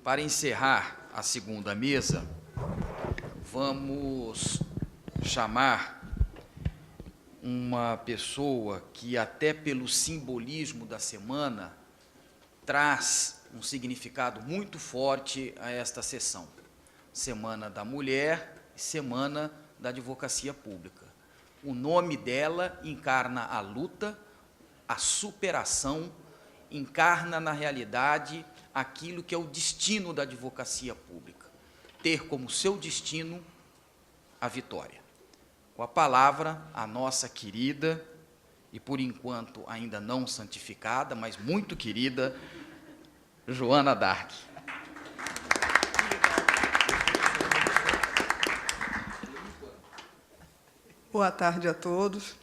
Para encerrar a segunda mesa, vamos chamar uma pessoa que, até pelo simbolismo da semana, traz um significado muito forte a esta sessão. Semana da Mulher e Semana da Advocacia Pública. O nome dela encarna a luta, a superação, encarna na realidade aquilo que é o destino da advocacia pública, ter como seu destino a vitória. Com a palavra, a nossa querida, e por enquanto ainda não santificada, mas muito querida, Joana d'Arc. Boa tarde a todos.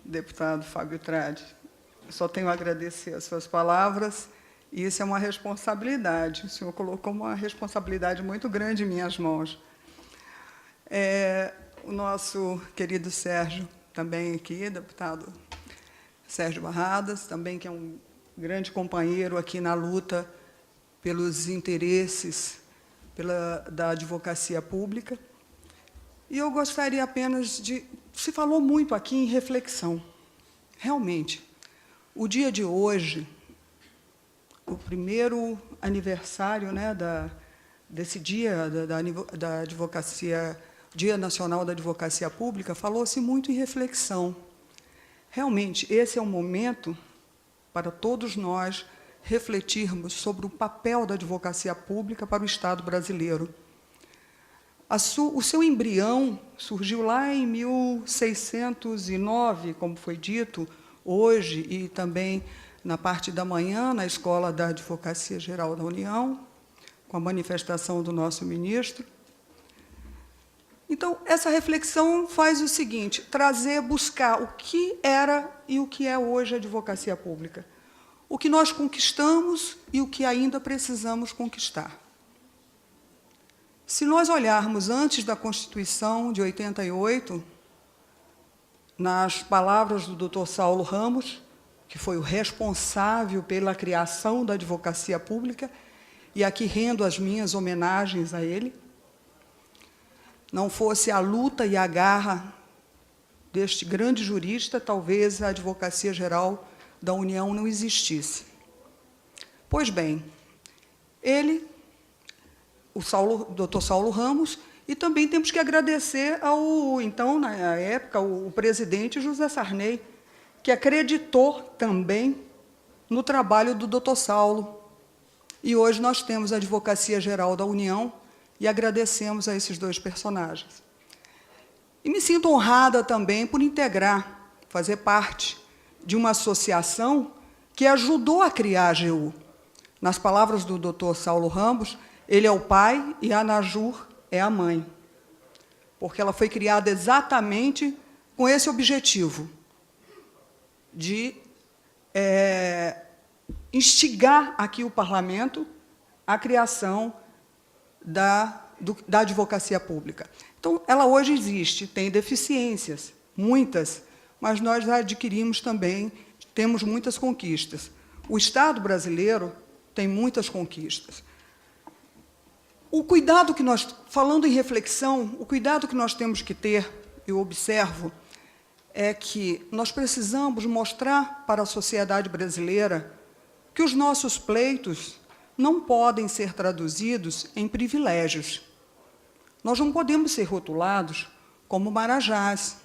Deputado Fábio Tradi, só tenho a agradecer as suas palavras, e isso é uma responsabilidade. O senhor colocou uma responsabilidade muito grande em minhas mãos. O nosso querido Sérgio, também aqui, deputado Sérgio Barradas, também que é um grande companheiro aqui na luta pelos interesses da advocacia pública. E eu gostaria apenas de... Se falou muito aqui em reflexão. Realmente, o dia de hoje, o primeiro aniversário, né, desse dia da advocacia, Dia Nacional da Advocacia Pública, falou-se muito em reflexão. Realmente, esse é um momento para todos nós refletirmos sobre o papel da advocacia pública para o Estado brasileiro. O seu embrião surgiu lá em 1609, como foi dito, hoje e também na parte da manhã, na Escola da Advocacia Geral da União, com a manifestação do nosso ministro. Então, essa reflexão faz o seguinte, buscar o que era e o que é hoje a advocacia pública, o que nós conquistamos e o que ainda precisamos conquistar. Se nós olharmos antes da Constituição de 88, nas palavras do Dr. Saulo Ramos, que foi o responsável pela criação da advocacia pública, e aqui rendo as minhas homenagens a ele, não fosse a luta e a garra deste grande jurista, talvez a Advocacia Geral da União não existisse. Pois bem, ele, o Dr. Saulo Ramos, e também temos que agradecer ao, então, na época, o presidente José Sarney, que acreditou também no trabalho do Dr. Saulo. E hoje nós temos a Advocacia Geral da União e agradecemos a esses dois personagens. E me sinto honrada também por integrar, fazer parte de uma associação que ajudou a criar a AGU. Nas palavras do Dr. Saulo Ramos, ele é o pai e a Anajur é a mãe, porque ela foi criada exatamente com esse objetivo, de instigar aqui o parlamento a criação da advocacia pública. Então, ela hoje existe, tem deficiências, muitas, mas nós adquirimos também, temos muitas conquistas. O Estado brasileiro tem muitas conquistas. O cuidado que nós, falando em reflexão, o cuidado que nós temos que ter, eu observo, é que nós precisamos mostrar para a sociedade brasileira que os nossos pleitos não podem ser traduzidos em privilégios. Nós não podemos ser rotulados como marajás.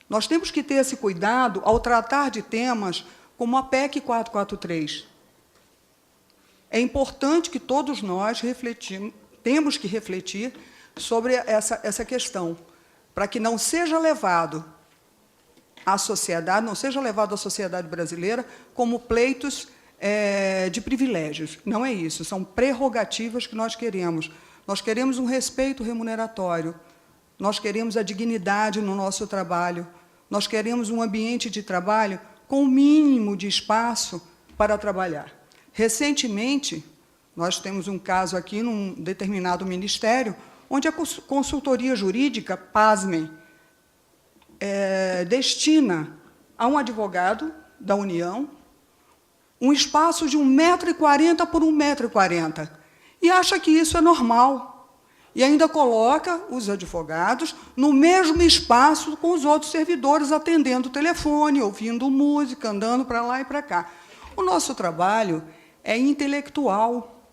Nós temos que ter esse cuidado ao tratar de temas como a PEC 443. É importante que todos nós temos que refletir sobre essa questão, para que não seja levado à sociedade, não seja levado à sociedade brasileira como pleitos de privilégios. Não é isso, são prerrogativas que nós queremos. Nós queremos um respeito remuneratório, nós queremos a dignidade no nosso trabalho, nós queremos um ambiente de trabalho com o mínimo de espaço para trabalhar. Recentemente, nós temos um caso aqui num determinado ministério, onde a consultoria jurídica, pasmem, destina a um advogado da União um espaço de 1,40 m por 1,40 m, e acha que isso é normal. E ainda coloca os advogados no mesmo espaço com os outros servidores, atendendo o telefone, ouvindo música, andando para lá e para cá. O nosso trabalho é intelectual.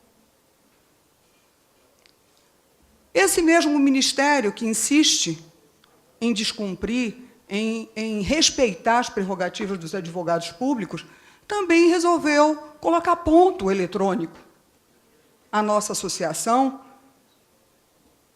Esse mesmo ministério que insiste em descumprir, em respeitar as prerrogativas dos advogados públicos, também resolveu colocar ponto eletrônico. A nossa associação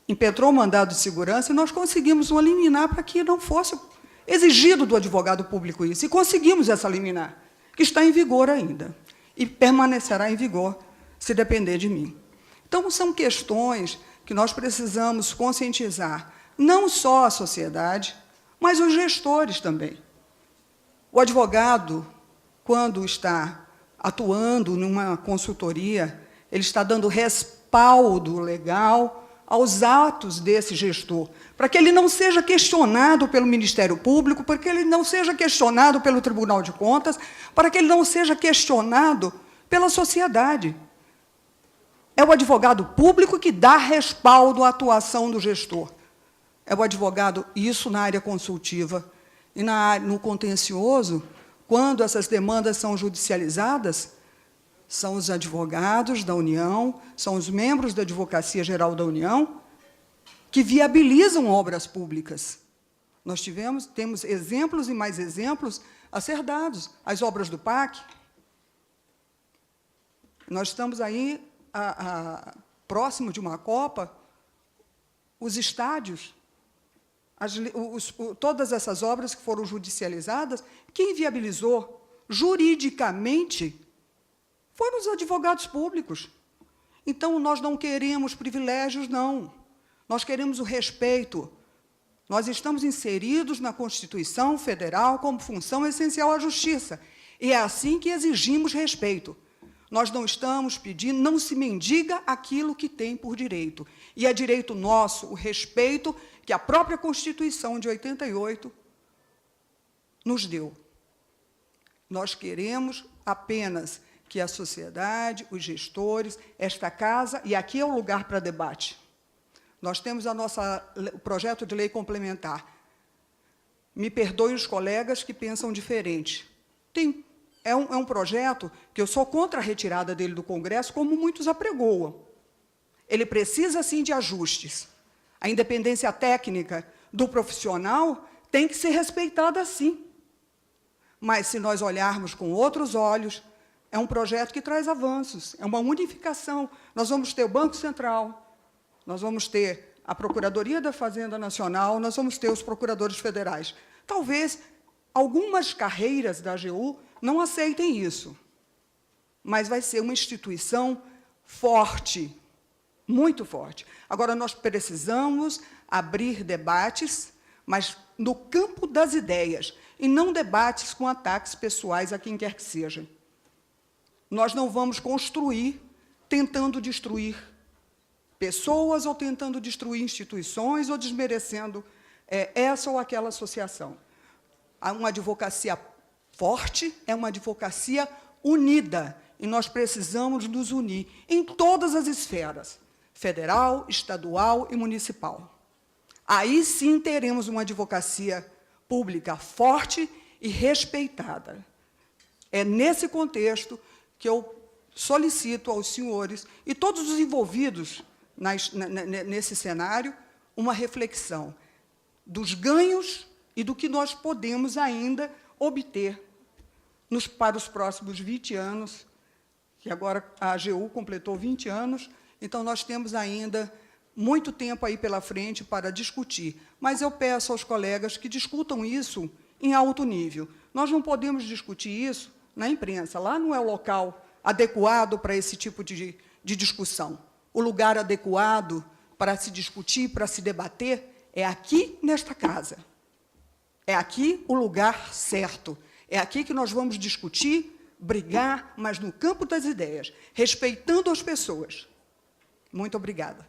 impetrou o mandado de segurança e nós conseguimos uma liminar para que não fosse exigido do advogado público isso. E conseguimos essa liminar, que está em vigor ainda, e permanecerá em vigor, se depender de mim. Então, são questões que nós precisamos conscientizar, não só a sociedade, mas os gestores também. O advogado, quando está atuando numa consultoria, ele está dando respaldo legal aos atos desse gestor, para que ele não seja questionado pelo Ministério Público, para que ele não seja questionado pelo Tribunal de Contas, para que ele não seja questionado pela sociedade. É o advogado público que dá respaldo à atuação do gestor. É o advogado, isso na área consultiva. E no contencioso, quando essas demandas são judicializadas, são os advogados da União, são os membros da Advocacia Geral da União, que viabilizam obras públicas. Nós temos exemplos e mais exemplos a ser dados. As obras do PAC. Nós estamos aí próximo de uma Copa, os estádios, todas essas obras que foram judicializadas, quem viabilizou juridicamente foram os advogados públicos. Então, nós não queremos privilégios, não. Nós queremos o respeito. Nós estamos inseridos na Constituição Federal como função essencial à justiça. E é assim que exigimos respeito. Nós não estamos pedindo, não se mendiga aquilo que tem por direito. E é direito nosso o respeito que a própria Constituição de 88 nos deu. Nós queremos apenas que a sociedade, os gestores, esta casa, e aqui é o lugar para debate. Nós temos o projeto de lei complementar. Me perdoem os colegas que pensam diferente. É um projeto que eu sou contra a retirada dele do Congresso, como muitos apregoam. Ele precisa, sim, de ajustes. A independência técnica do profissional tem que ser respeitada, sim. Mas, se nós olharmos com outros olhos, é um projeto que traz avanços, é uma unificação. Nós vamos ter o Banco Central, nós vamos ter a Procuradoria da Fazenda Nacional, nós vamos ter os procuradores federais. Talvez algumas carreiras da AGU não aceitem isso, mas vai ser uma instituição forte, muito forte. Agora, nós precisamos abrir debates, mas no campo das ideias, e não debates com ataques pessoais a quem quer que seja. Nós não vamos construir tentando destruir pessoas ou tentando destruir instituições ou desmerecendo essa ou aquela associação. Uma advocacia forte é uma advocacia unida, e nós precisamos nos unir em todas as esferas, federal, estadual e municipal. Aí sim teremos uma advocacia pública forte e respeitada. É nesse contexto que eu solicito aos senhores e todos os envolvidos nesse cenário uma reflexão dos ganhos e do que nós podemos ainda obter para os próximos 20 anos, que agora a AGU completou 20 anos, então nós temos ainda muito tempo aí pela frente para discutir. Mas eu peço aos colegas que discutam isso em alto nível. Nós não podemos discutir isso na imprensa, lá não é o local adequado para esse tipo de discussão. O lugar adequado para se discutir, para se debater, é aqui nesta casa. É aqui o lugar certo. É aqui que nós vamos discutir, brigar, mas no campo das ideias, respeitando as pessoas. Muito obrigada.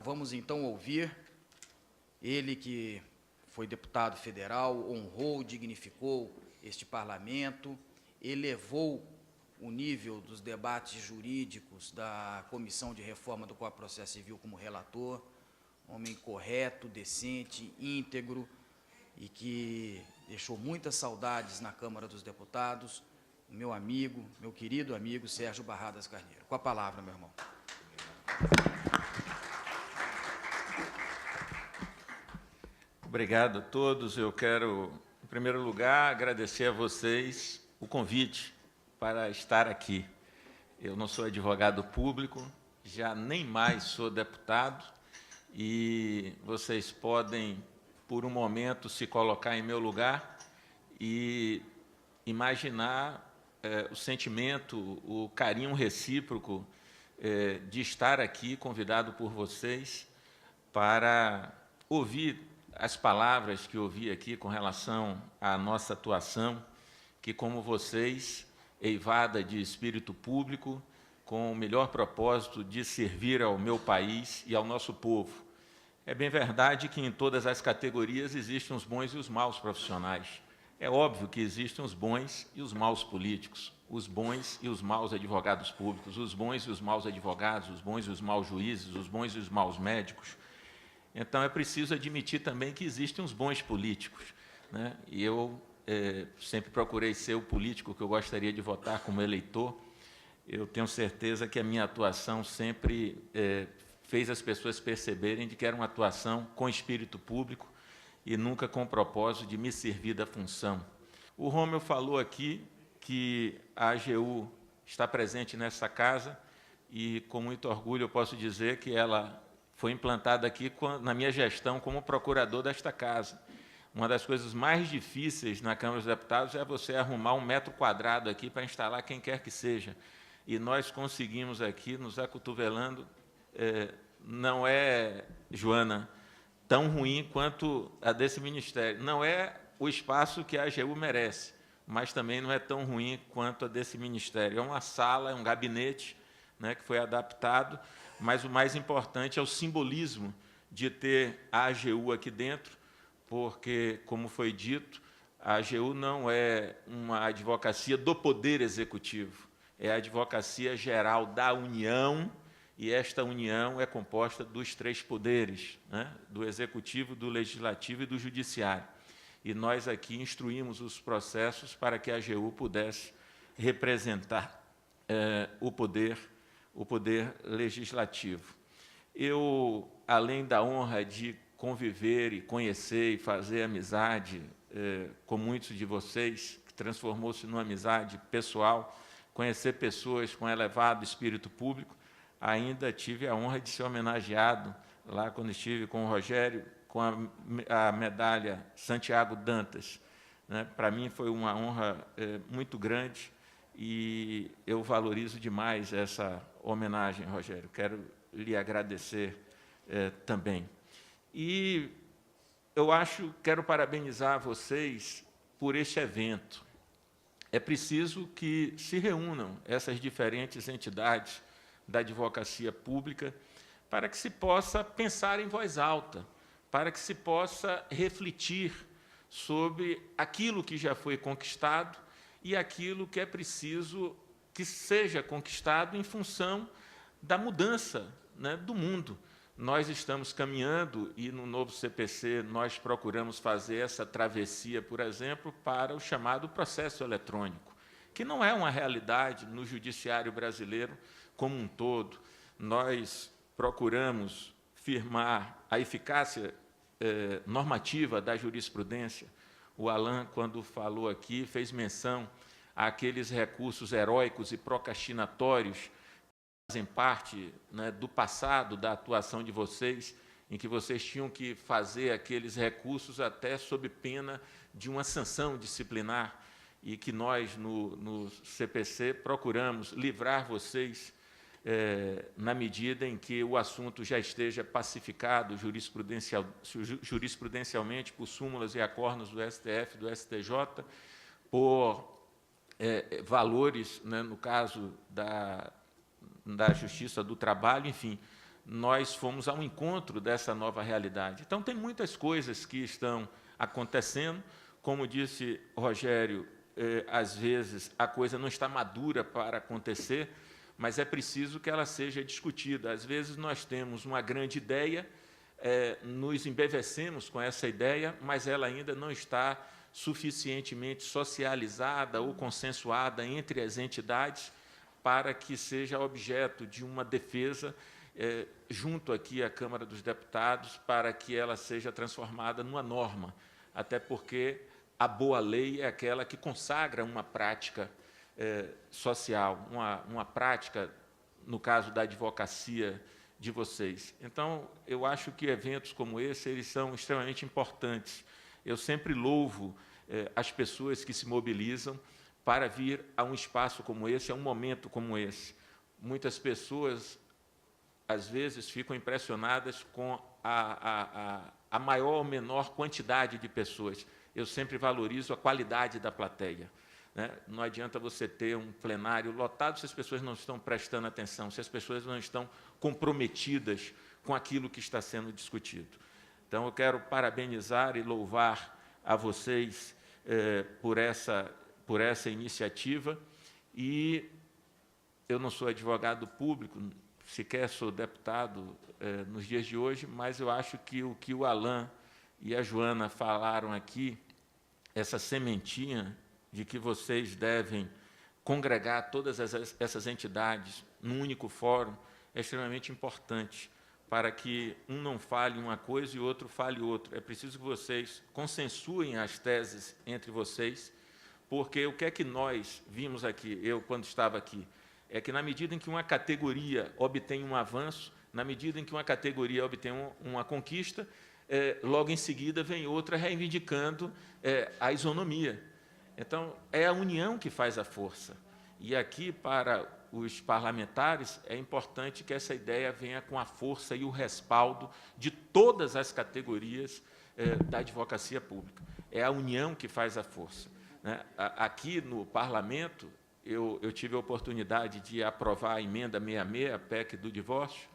Vamos, então, ouvir ele que foi deputado federal, honrou, dignificou este parlamento, elevou o nível dos debates jurídicos da Comissão de Reforma do Código de Processo Civil como relator, homem correto, decente, íntegro, e que deixou muitas saudades na Câmara dos Deputados, meu amigo, meu querido amigo Sérgio Barradas Carneiro. Com a palavra, meu irmão. Obrigado a todos. Eu quero, em primeiro lugar, agradecer a vocês o convite para estar aqui. Eu não sou advogado público, já nem mais sou deputado, e vocês podem, por um momento, se colocar em meu lugar e imaginar o sentimento, o carinho recíproco de estar aqui, convidado por vocês, para ouvir as palavras que ouvi aqui com relação à nossa atuação, que, como vocês, eivada de espírito público, com o melhor propósito de servir ao meu país e ao nosso povo. É bem verdade que em todas as categorias existem os bons e os maus profissionais. É óbvio que existem os bons e os maus políticos, os bons e os maus advogados públicos, os bons e os maus advogados, os bons e os maus juízes, os bons e os maus médicos. Então, é preciso admitir também que existem os bons políticos, né? E eu sempre procurei ser o político que eu gostaria de votar como eleitor. Eu tenho certeza que a minha atuação sempre fez as pessoas perceberem de que era uma atuação com espírito público e nunca com o propósito de me servir da função. O Rômulo falou aqui que a AGU está presente nessa casa e, com muito orgulho, eu posso dizer que ela foi implantada aqui na minha gestão como procurador desta casa. Uma das coisas mais difíceis na Câmara dos Deputados é você arrumar 1 metro quadrado aqui para instalar quem quer que seja. E nós conseguimos aqui, nos acotovelando, não é, Joana, tão ruim quanto a desse ministério. Não é o espaço que a AGU merece, mas também não é tão ruim quanto a desse ministério. É uma sala, é um gabinete, né, que foi adaptado, mas o mais importante é o simbolismo de ter a AGU aqui dentro, porque, como foi dito, a AGU não é uma advocacia do Poder Executivo, é a advocacia geral da União, e esta União é composta dos 3 poderes, né, do Executivo, do Legislativo e do Judiciário. E nós aqui instruímos os processos para que a AGU pudesse representar o poder legislativo. Eu, além da honra de conviver e conhecer e fazer amizade com muitos de vocês, que transformou-se numa amizade pessoal, conhecer pessoas com elevado espírito público, ainda tive a honra de ser homenageado, lá quando estive com o Rogério, com a medalha Santiago Dantas. Né? Para mim foi uma honra muito grande e eu valorizo demais essa homenagem, Rogério. Quero lhe agradecer também. E eu quero parabenizar vocês por este evento. É preciso que se reúnam essas diferentes entidades da advocacia pública para que se possa pensar em voz alta, para que se possa refletir sobre aquilo que já foi conquistado e aquilo que é preciso que seja conquistado em função da mudança, né, do mundo. Nós estamos caminhando, e no novo CPC nós procuramos fazer essa travessia, por exemplo, para o chamado processo eletrônico, que não é uma realidade no judiciário brasileiro como um todo. Nós procuramos firmar a eficácia normativa da jurisprudência. O Alan, quando falou aqui, fez menção àqueles recursos heróicos e procrastinatórios fazem parte, né, do passado, da atuação de vocês, em que vocês tinham que fazer aqueles recursos até sob pena de uma sanção disciplinar, e que nós, no CPC, procuramos livrar vocês na medida em que o assunto já esteja pacificado jurisprudencialmente por súmulas e acórdãos do STF, do STJ, por valores, né, no caso da Justiça do Trabalho, enfim, nós fomos ao encontro dessa nova realidade. Então, tem muitas coisas que estão acontecendo. Como disse Rogério, às vezes a coisa não está madura para acontecer, mas é preciso que ela seja discutida. Às vezes nós temos uma grande ideia, nos embevecemos com essa ideia, mas ela ainda não está suficientemente socializada ou consensuada entre as entidades para que seja objeto de uma defesa junto aqui à Câmara dos Deputados, para que ela seja transformada numa norma, até porque a boa lei é aquela que consagra uma prática social, uma prática, no caso da advocacia de vocês. Então, eu acho que eventos como esse, eles são extremamente importantes. Eu sempre louvo as pessoas que se mobilizam para vir a um espaço como esse, a um momento como esse. Muitas pessoas, às vezes, ficam impressionadas com a maior ou menor quantidade de pessoas. Eu sempre valorizo a qualidade da plateia, né? Não adianta você ter um plenário lotado se as pessoas não estão prestando atenção, se as pessoas não estão comprometidas com aquilo que está sendo discutido. Então, eu quero parabenizar e louvar a vocês por essa iniciativa, e eu não sou advogado público, sequer sou deputado nos dias de hoje, mas eu acho que o que o Alain e a Joana falaram aqui, essa sementinha de que vocês devem congregar todas essas entidades num único fórum, é extremamente importante, para que um não fale uma coisa e o outro fale outra. É preciso que vocês consensuem as teses entre vocês, porque o que é que nós vimos aqui, eu quando estava aqui, é que na medida em que uma categoria obtém um avanço, na medida em que uma categoria obtém uma conquista, logo em seguida vem outra reivindicando a isonomia. Então, é a união que faz a força. E aqui, para os parlamentares, é importante que essa ideia venha com a força e o respaldo de todas as categorias da advocacia pública. É a união que faz a força, né? Aqui no parlamento, eu tive a oportunidade de aprovar a emenda 66, a PEC do divórcio,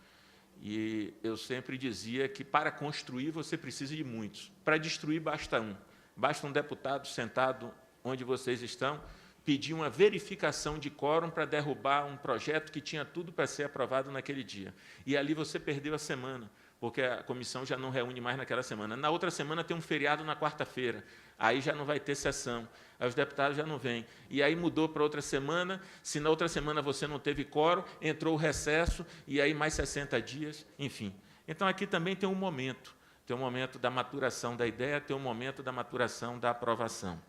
e eu sempre dizia que para construir você precisa de muitos, para destruir basta um. Basta um deputado sentado onde vocês estão pedir uma verificação de quórum para derrubar um projeto que tinha tudo para ser aprovado naquele dia. E ali você perdeu a semana, porque a comissão já não reúne mais naquela semana. Na outra semana tem um feriado na quarta-feira, aí já não vai ter sessão, aí os deputados já não vêm. E aí mudou para outra semana, se na outra semana você não teve quórum, entrou o recesso, e aí mais 60 dias, enfim. Então, aqui também tem um momento da maturação da ideia, tem um momento da maturação da aprovação.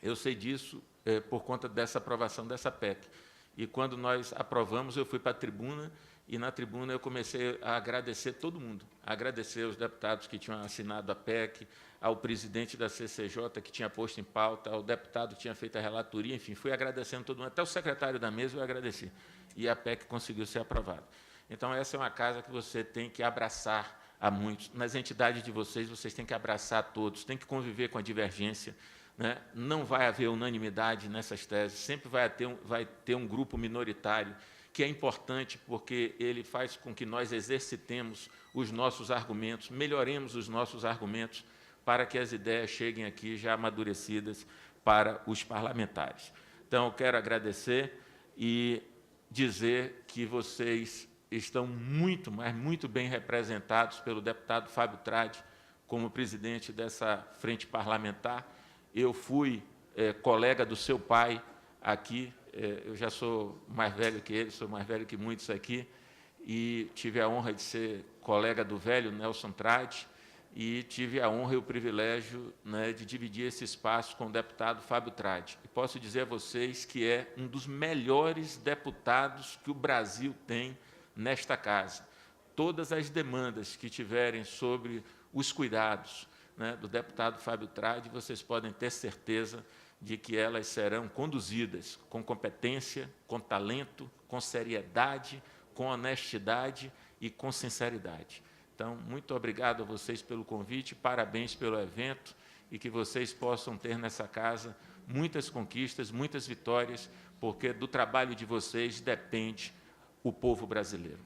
Eu sei disso por conta dessa aprovação dessa PEC. E, quando nós aprovamos, eu fui para a tribuna, e na tribuna eu comecei a agradecer todo mundo, a agradecer os deputados que tinham assinado a PEC, ao presidente da CCJ que tinha posto em pauta, ao deputado que tinha feito a relatoria, enfim, fui agradecendo todo mundo, até o secretário da mesa eu agradeci, e a PEC conseguiu ser aprovada. Então, essa é uma casa que você tem que abraçar a muitos. Nas entidades de vocês têm que abraçar todos, têm que conviver com a divergência, né? Não vai haver unanimidade nessas teses, sempre vai ter um grupo minoritário, que é importante porque ele faz com que nós exercitemos os nossos argumentos, melhoremos os nossos argumentos, para que as ideias cheguem aqui já amadurecidas para os parlamentares. Então, eu quero agradecer e dizer que vocês estão muito, mas muito bem representados pelo deputado Fábio Tradi, como presidente dessa frente parlamentar. Eu fui colega do seu pai aqui, eu já sou mais velho que ele, sou mais velho que muitos aqui, e tive a honra de ser colega do velho Nelson Tradi, e tive a honra e o privilégio, né, de dividir esse espaço com o deputado Fábio Tradi. E posso dizer a vocês que é um dos melhores deputados que o Brasil tem nesta casa. Todas as demandas que tiverem sobre os cuidados, né, do deputado Fábio Tradi, vocês podem ter certeza de que elas serão conduzidas com competência, com talento, com seriedade, com honestidade e com sinceridade. Então, muito obrigado a vocês pelo convite, parabéns pelo evento, e que vocês possam ter nessa casa muitas conquistas, muitas vitórias, porque do trabalho de vocês depende o povo brasileiro.